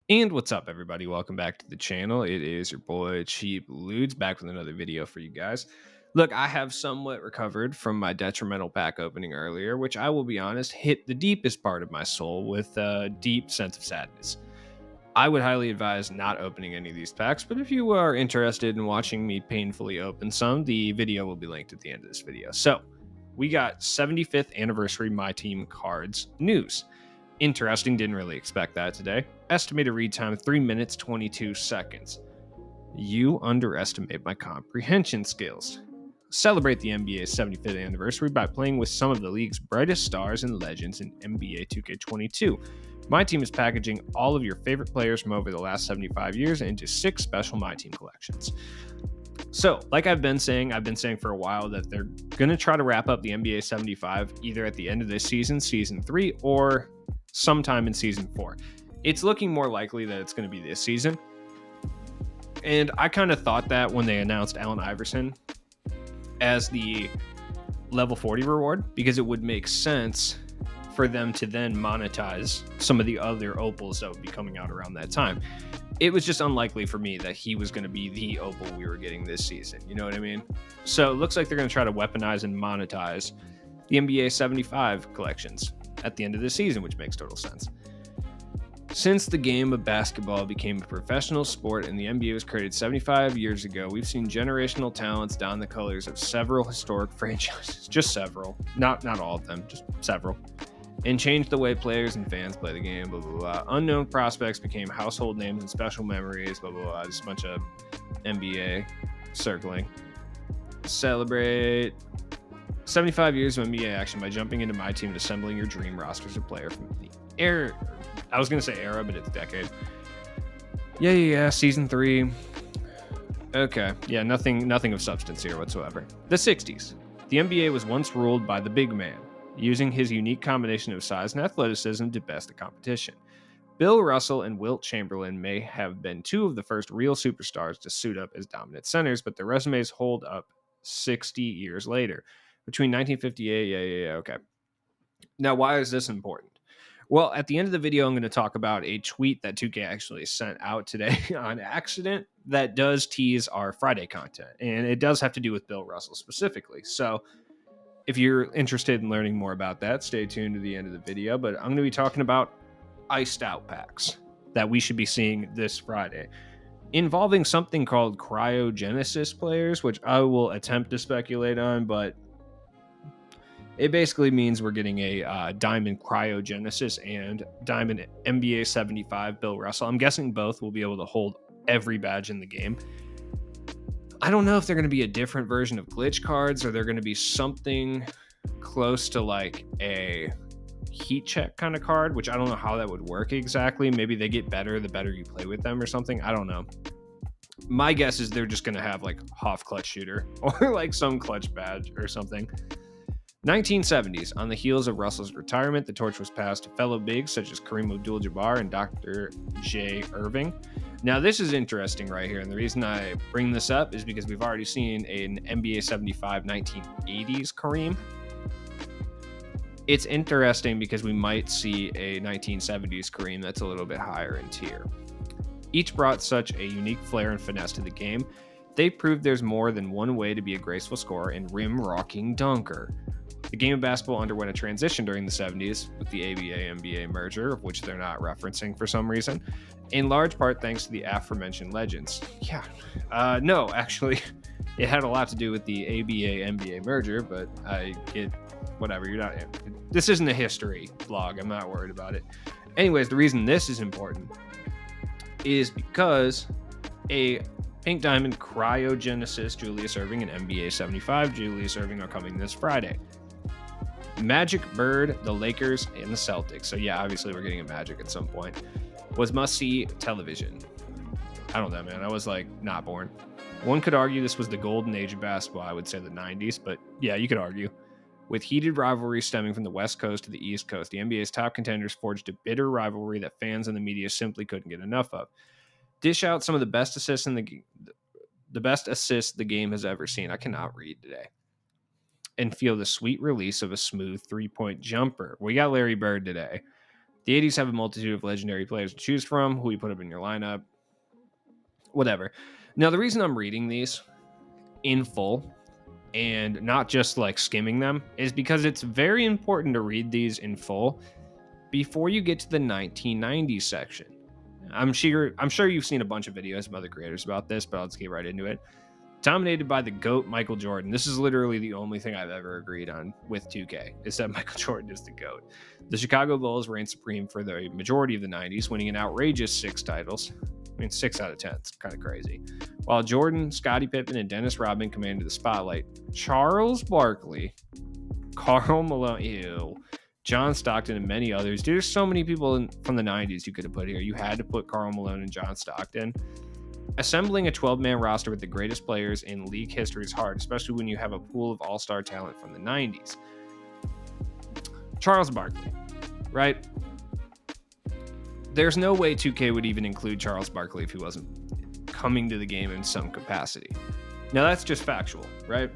And what's up, everybody? Welcome back to the channel. It is your boy Cheap Ludes back with another video for you guys. Look, I have somewhat recovered from my detrimental pack opening earlier, which I will be honest hit the deepest part of my soul with a deep sense of sadness. I would highly advise not opening any of these packs, but if you are interested in watching me painfully open some, the video will be linked at the end of this video. So, we got 75th anniversary My Team cards news. Interesting, didn't really expect that today. Estimated read time 3 minutes 22 seconds. You underestimate my comprehension skills. Celebrate the NBA's 75th anniversary by playing with some of the league's brightest stars and legends in NBA 2K22. My Team is packaging all of your favorite players from over the last 75 years into 6 special My Team collections. So, like I've been saying for a while that they're going to try to wrap up the NBA 75 either at the end of this season, season 3, or sometime in season 4. It's looking more likely that it's going to be this season. And I kind of thought that when they announced Allen Iverson as the level 40 reward, because it would make sense for them to then monetize some of the other opals that would be coming out around that time. It was just unlikely for me that he was going to be the opal we were getting this season. You know what I mean? So it looks like they're going to try to weaponize and monetize the NBA 75 collections at the end of the season, which makes total sense. Since the game of basketball became a professional sport and the NBA was created 75 years ago, we've seen generational talents don the colors of several historic franchises, just several, not all of them, just several, and changed the way players and fans play the game, blah, blah, blah. Unknown prospects became household names and special memories, blah, blah, blah. Just a bunch of NBA circling. Celebrate 75 years of NBA action by jumping into My Team and assembling your dream rosters of player from the era. I was going to say era, but it's decade. Yeah. Season 3. Okay. Yeah, nothing of substance here whatsoever. The 60s. The NBA was once ruled by the big man, using his unique combination of size and athleticism to best the competition. Bill Russell and Wilt Chamberlain may have been two of the first real superstars to suit up as dominant centers, but their resumes hold up 60 years later. Between 1958, okay. Now, why is this important? Well, at the end of the video, I'm going to talk about a tweet that 2K actually sent out today on accident that does tease our Friday content, and it does have to do with Bill Russell specifically. So if you're interested in learning more about that, stay tuned to the end of the video, but I'm going to be talking about iced out packs that we should be seeing this Friday, involving something called cryogenesis players, which I will attempt to speculate on, but it basically means we're getting a Diamond Cryogenesis and Diamond NBA 75 Bill Russell. I'm guessing both will be able to hold every badge in the game. I don't know if they're going to be a different version of glitch cards or they're going to be something close to like a heat check kind of card, which I don't know how that would work exactly. Maybe they get better the better you play with them or something. I don't know. My guess is they're just going to have like Hoff clutch shooter or like some clutch badge or something. 1970s. On the heels of Russell's retirement, the torch was passed to fellow bigs such as Kareem Abdul-Jabbar and Dr. J. Irving. Now, this is interesting right here, and the reason I bring this up is because we've already seen an NBA 75 1980s Kareem. It's interesting because we might see a 1970s Kareem that's a little bit higher in tier. Each brought such a unique flair and finesse to the game. They proved there's more than one way to be a graceful scorer and rim-rocking dunker. The game of basketball underwent a transition during the 70s with the ABA-NBA merger, of which they're not referencing for some reason, in large part thanks to the aforementioned legends. No, actually, it had a lot to do with the ABA-NBA merger, but I get whatever. This isn't a history vlog. I'm not worried about it. Anyways, the reason this is important is because a Pink Diamond Cryogenesis Julius Erving and NBA 75 Julius Erving are coming this Friday. Magic Bird, the Lakers, and the Celtics. So yeah, obviously we're getting a Magic at some point. Was must-see television. I don't know, man. I was like not born. One could argue this was the golden age of basketball. I would say the 90s, but yeah, you could argue. With heated rivalry stemming from the West Coast to the East Coast, the NBA's top contenders forged a bitter rivalry that fans and the media simply couldn't get enough of. Dish out some of the best assists the game has ever seen. I cannot read today. And feel the sweet release of a smooth three-point jumper. We got Larry Bird today. The 80s have a multitude of legendary players to choose from, who you put up in your lineup, whatever. Now, the reason I'm reading these in full and not just like skimming them is because it's very important to read these in full before you get to the 1990s section. I'm sure you've seen a bunch of videos of other creators about this, but I'll just get right into it. Dominated by the GOAT, Michael Jordan. This is literally the only thing I've ever agreed on with 2K, is that Michael Jordan is the GOAT. The Chicago Bulls reigned supreme for the majority of the 90s, winning an outrageous 6 titles. I mean, 6 out of 10. It's kind of crazy. While Jordan, Scottie Pippen, and Dennis Rodman commanded the spotlight, Charles Barkley, Karl Malone, John Stockton, and many others. There's so many people from the 90s you could have put here. You had to put Karl Malone and John Stockton. Assembling a 12-man roster with the greatest players in league history is hard, especially when you have a pool of all-star talent from the 90s. Charles Barkley, right? There's no way 2K would even include Charles Barkley if he wasn't coming to the game in some capacity. Now, that's just factual, right?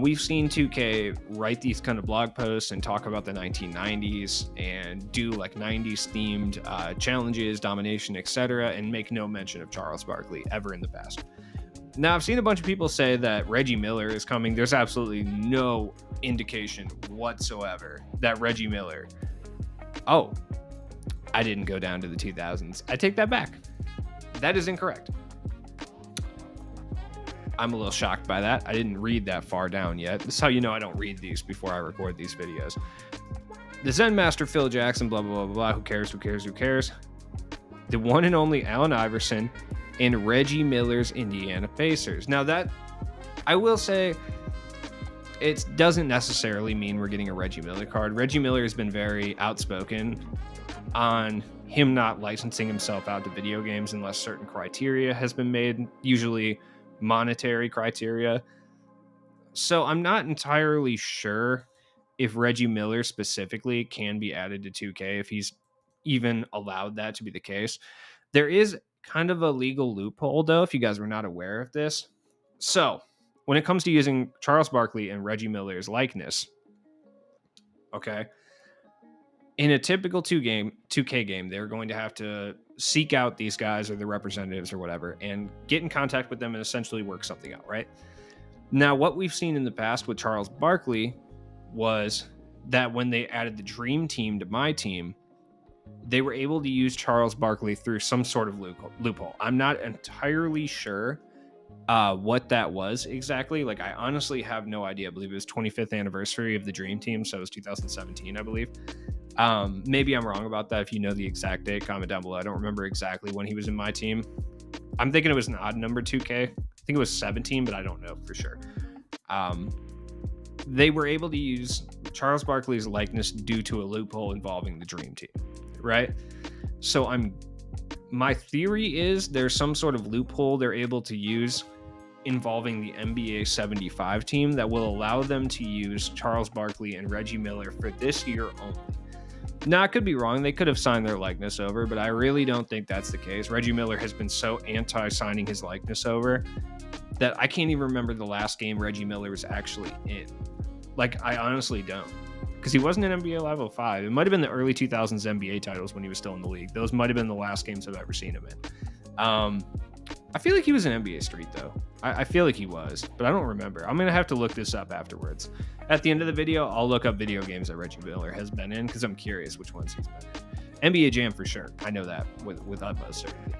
We've seen 2K write these kind of blog posts and talk about the 1990s and do like 90s themed challenges, domination, etc., and make no mention of Charles Barkley ever in the past. Now, I've seen a bunch of people say that Reggie Miller is coming. There's absolutely no indication whatsoever that Reggie Miller. Oh, I didn't go down to the 2000s. I take that back. That is incorrect. I'm a little shocked by that. I didn't read that far down yet. This is how you know I don't read these before I record these videos. The Zen Master Phil Jackson, blah, blah, blah, blah, blah. Who cares? Who cares? Who cares? The one and only Allen Iverson and Reggie Miller's Indiana Pacers. Now that, I will say, it doesn't necessarily mean we're getting a Reggie Miller card. Reggie Miller has been very outspoken on him not licensing himself out to video games unless certain criteria has been made, usually monetary criteria. So I'm not entirely sure if Reggie Miller specifically can be added to 2K, if he's even allowed that to be the case. There is kind of a legal loophole, though, if you guys were not aware of this. So when it comes to using Charles Barkley and Reggie Miller's likeness, okay, in a typical 2K game, they're going to have to seek out these guys or the representatives or whatever and get in contact with them and essentially work something out, right? Now, what we've seen in the past with Charles Barkley was that when they added the Dream Team to my team, they were able to use Charles Barkley through some sort of loophole. I'm not entirely sure what that was exactly. Like, I honestly have no idea. I believe it was 25th anniversary of the Dream Team, so it was 2017, I believe. Maybe I'm wrong about that. If you know the exact date, comment down below. I don't remember exactly when he was in my team. I'm thinking it was an odd number 2K. I think it was 17, but I don't know for sure. They were able to use Charles Barkley's likeness due to a loophole involving the Dream Team, right? So my theory is there's some sort of loophole they're able to use involving the NBA 75 team that will allow them to use Charles Barkley and Reggie Miller for this year only. Now, I could be wrong. They could have signed their likeness over, but I really don't think that's the case. Reggie Miller has been so anti-signing his likeness over that I can't even remember the last game Reggie Miller was actually in. Like, I honestly don't. Because he wasn't in NBA Live 05. It might have been the early 2000s NBA titles when he was still in the league. Those might have been the last games I've ever seen him in. I feel like he was in NBA Street, though. I feel like he was, but I don't remember. I'm going to have to look this up afterwards. At the end of the video, I'll look up video games that Reggie Miller has been in because I'm curious which ones he's been in. NBA Jam for sure. I know that with utmost certainty.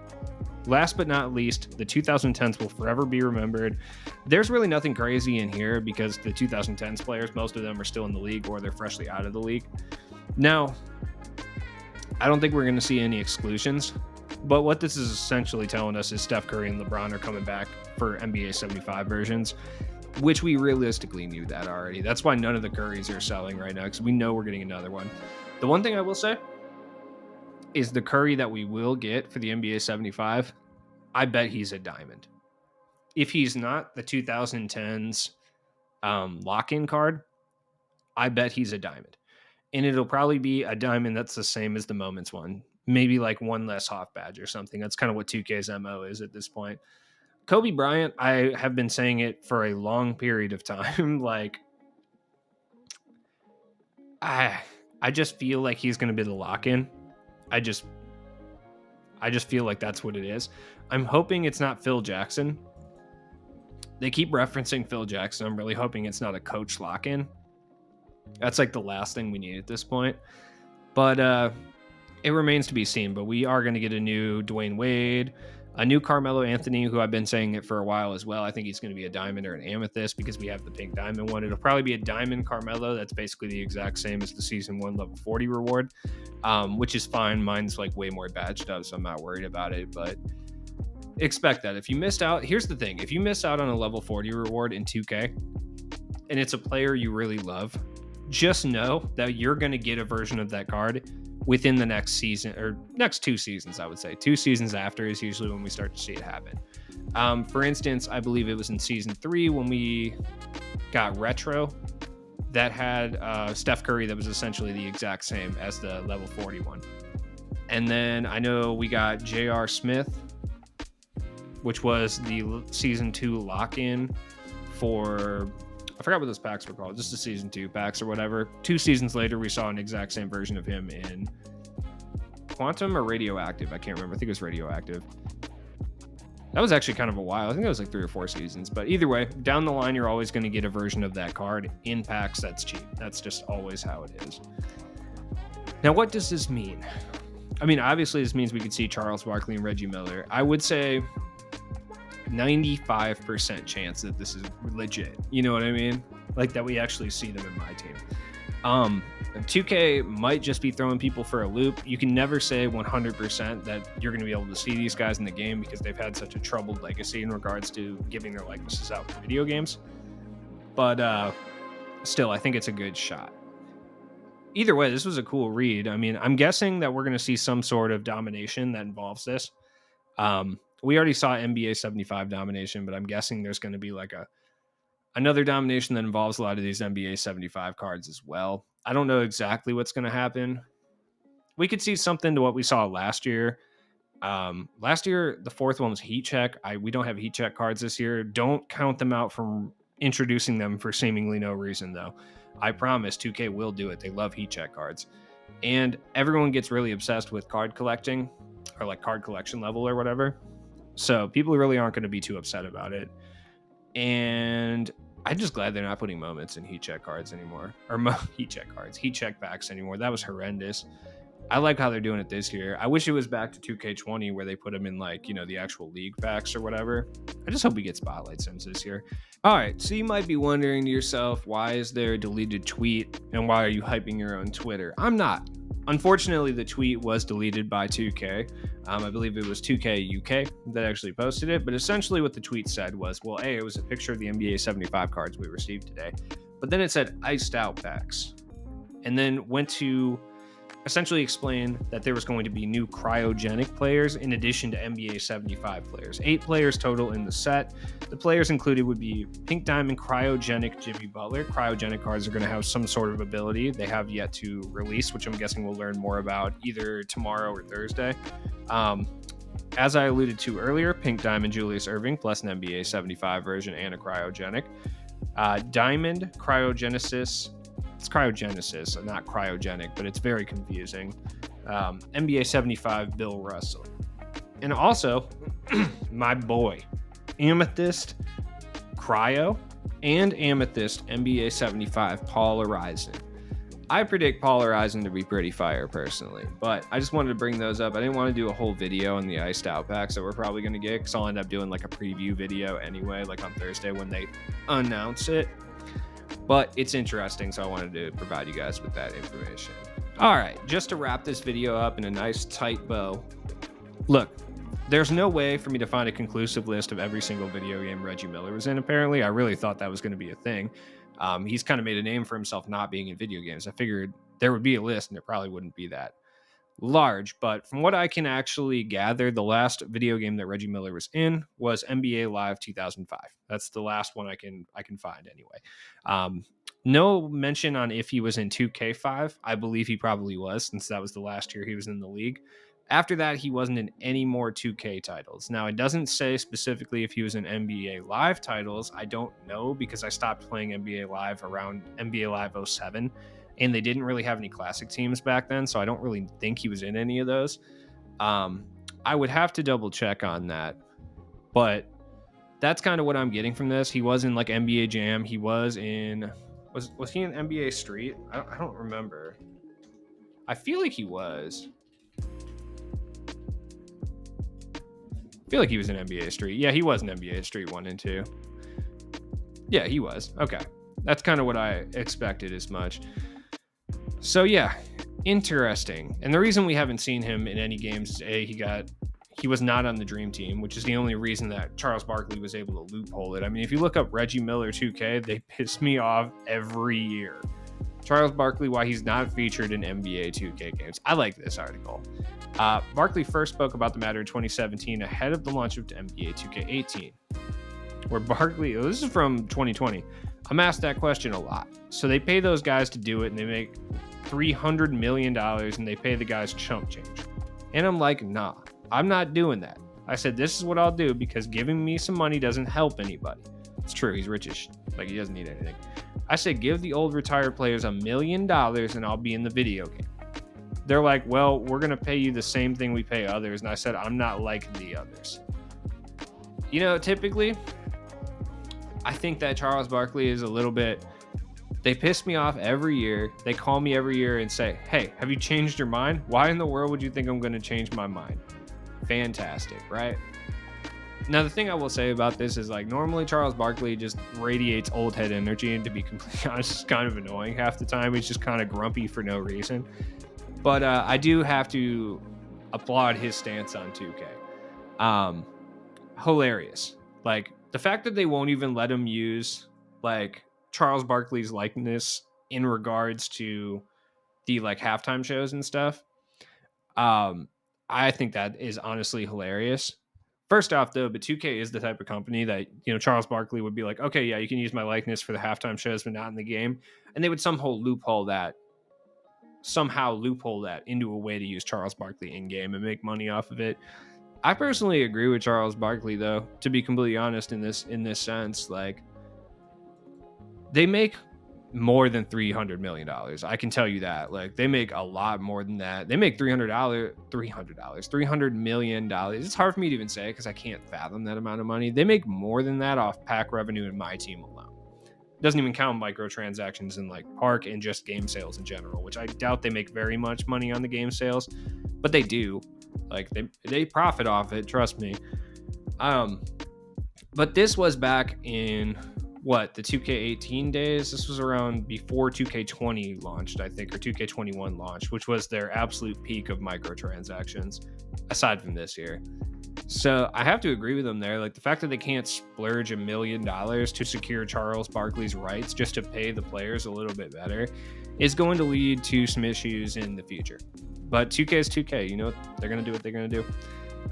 Last but not least, the 2010s will forever be remembered. There's really nothing crazy in here because the 2010s players, most of them are still in the league or they're freshly out of the league. Now, I don't think we're going to see any exclusions. But what this is essentially telling us is Steph Curry and LeBron are coming back for NBA 75 versions, which we realistically knew that already. That's why none of the Currys are selling right now, because we know we're getting another one. The one thing I will say is the Curry that we will get for the NBA 75, I bet he's a diamond. If he's not the 2010s lock-in card, I bet he's a diamond. And it'll probably be a diamond that's the same as the Moments one. Maybe like one less Hoff badge or something. That's kind of what 2K's MO is at this point. Kobe Bryant, I have been saying it for a long period of time. Like, I just feel like he's going to be the lock-in. I just feel like that's what it is. I'm hoping it's not Phil Jackson. They keep referencing Phil Jackson. I'm really hoping it's not a coach lock-in. That's like the last thing we need at this point. But it remains to be seen. But we are going to get a new Dwayne Wade, a new Carmelo Anthony, who I've been saying it for a while as well. I think he's going to be a diamond or an amethyst because we have the pink diamond one. It'll probably be a diamond Carmelo. That's basically the exact same as the season 1 level 40 reward, which is fine. Mine's like way more badged up, so I'm not worried about it. But expect that. If you missed out, here's the thing. If you miss out on a level 40 reward in 2K and it's a player you really love, just know that you're going to get a version of that card within the next season, or next 2 seasons, I would say. 2 seasons after is usually when we start to see it happen. For instance, I believe it was in season 3 when we got Retro that had Steph Curry that was essentially the exact same as the level 41. And then I know we got J.R. Smith, which was the season 2 lock-in for, I forgot what those packs were called, just the season 2 packs or whatever. 2 seasons later, we saw an exact same version of him in Quantum or Radioactive. I can't remember. I think it was Radioactive. That was actually kind of a while. I think it was like 3 or 4 seasons. But either way, down the line, you're always going to get a version of that card in packs that's cheap. That's just always how it is. Now, what does this mean? I mean, obviously, this means we could see Charles Barkley and Reggie Miller. I would say 95% chance that this is legit. You know what I mean? Like that we actually see them in my team. 2K might just be throwing people for a loop. You can never say 100% that you're going to be able to see these guys in the game because they've had such a troubled legacy in regards to giving their likenesses out for video games. But still, I think it's a good shot. Either way, this was a cool read. I mean, I'm guessing that we're going to see some sort of domination that involves this. We already saw NBA 75 domination, but I'm guessing there's going to be like another domination that involves a lot of these NBA 75 cards as well. I don't know exactly what's going to happen. We could see something to what we saw last year. Last year, the 4th one was Heat Check. We don't have Heat Check cards this year. Don't count them out from introducing them for seemingly no reason, though. I promise 2K will do it. They love Heat Check cards. And everyone gets really obsessed with card collecting, or like card collection level or whatever. So people really aren't going to be too upset about it. And I'm just glad they're not putting moments in Heat Check cards anymore. Or Heat Check packs anymore. That was horrendous. I like how they're doing it this year. I wish it was back to 2K20 where they put them in like, the actual league packs or whatever. I just hope we get Spotlight Sims this year. All right, so you might be wondering to yourself, why is there a deleted tweet and why are you hyping your own Twitter? I'm not. Unfortunately, the tweet was deleted by 2K. I believe it was 2K UK that actually posted it. But essentially what the tweet said was, well, A, it was a picture of the NBA 75 cards we received today. But then it said iced out packs. And then went to essentially explain that there was going to be new cryogenic players in addition to NBA 75 players. 8 players total in the set. The players included would be Pink Diamond Cryogenic Jimmy Butler. Cryogenic cards are going to have some sort of ability they have yet to release, which I'm guessing we'll learn more about either tomorrow or Thursday. As I alluded to earlier, Pink Diamond Julius Erving plus an NBA 75 version and a cryogenic. Diamond Cryogenesis. It's cryogenesis, not cryogenic, but it's very confusing. NBA 75 Bill Russell. And also, my boy, Amethyst Cryo and Amethyst NBA 75 Paul Horizon. I predict Paul Horizon to be pretty fire personally, but I just wanted to bring those up. I didn't want to do a whole video on the iced out packs that we're probably going to get, because I'll end up doing like a preview video anyway, like on Thursday when they announce it. But it's interesting, so I wanted to provide you guys with that information. All right, just to wrap this video up in a nice tight bow. Look, there's no way for me to find a conclusive list of every single video game Reggie Miller was in, apparently. I really thought that was going to be a thing. He's kind of made a name for himself not being in video games. I figured there would be a list, and it probably wouldn't be that large, but from what I can actually gather, the last video game that Reggie Miller was in was NBA Live 2005. That's the last one I can find anyway. No mention on if he was in 2K5. I believe he probably was, since that was the last year he was in the league. After that, he wasn't in any more 2K titles. Now, it doesn't say specifically if he was in NBA Live titles. I don't know, because I stopped playing NBA Live around NBA Live 07. and they didn't really have any classic teams back then, so I don't really think he was in any of those. I would have to double check on that, but that's kind of what I'm getting from this. He was in like NBA Jam. He was in was he in NBA Street? I don't remember. I feel like he was. I feel like he was in NBA Street. Yeah, he was in NBA Street 1 and 2. Yeah, he was. Okay. That's kind of what I expected as much. So yeah, interesting. And the reason we haven't seen him in any games is he was not on the Dream Team, which is the only reason that Charles Barkley was able to loophole it. I mean, if you look up Reggie Miller 2K, they piss me off every year. Charles Barkley, why he's not featured in NBA 2K games. I like this article. Barkley first spoke about the matter in 2017 ahead of the launch of NBA 2K18, where Barkley, this is from 2020. I'm asked that question a lot. So they pay those guys to do it, and they make $300 million, and they pay the guys chump change. And I'm like, nah, I'm not doing that. I said, this is what I'll do because giving me some money doesn't help anybody. It's true, he's rich as shit. Like, he doesn't need anything. I said, give the old retired players $1 million and I'll be in the video game. They're like, well, we're going to pay you the same thing we pay others. And I said, I'm not like the others. You know, typically, I think that Charles Barkley is a little bit, they piss me off every year. They call me every year and say, hey, have you changed your mind? Why in the world would you think I'm going to change my mind? Fantastic, right? Now, the thing I will say about this is, like, normally Charles Barkley just radiates old head energy, and to be completely honest, it's kind of annoying half the time. He's just kind of grumpy for no reason. But I do have to applaud his stance on 2K. Hilarious. Like, the fact that they won't even let him use, like, Charles Barkley's likeness in regards to the, like, halftime shows and stuff, I think that is honestly hilarious. First off, though, but 2K is the type of company that, you know, Charles Barkley would be like, okay, yeah, you can use my likeness for the halftime shows, but not in the game. And they would somehow loophole that into a way to use Charles Barkley in game and make money off of it. I personally agree with Charles Barkley, though, to be completely honest, in this sense. Like, they make more than $300 million. I can tell you that. Like, they make a lot more than that. They make $300 million. It's hard for me to even say because I can't fathom that amount of money. They make more than that off pack revenue in my team alone. It doesn't even count microtransactions in, like, park and just game sales in general, which I doubt they make very much money on the game sales, but they do. Like, they profit off it, trust me. But this was back in the 2K18 days. This was around before 2K20 launched, I think, or 2K21 launched, which was their absolute peak of microtransactions, aside from this year. So I have to agree with them there. Like, the fact that they can't splurge $1 million to secure Charles Barkley's rights just to pay the players a little bit better is going to lead to some issues in the future. But 2K is 2K. You know, they're going to do what they're going to do.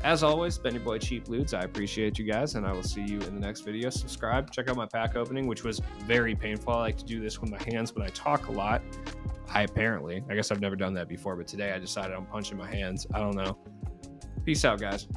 As always, been your boy Cheap Ludes. I appreciate you guys, and I will see you in the next video. Subscribe, check out my pack opening, which was very painful. I like to do this with my hands, but I talk a lot. I guess I've never done that before, but today I decided I'm punching my hands. I don't know. Peace out, guys.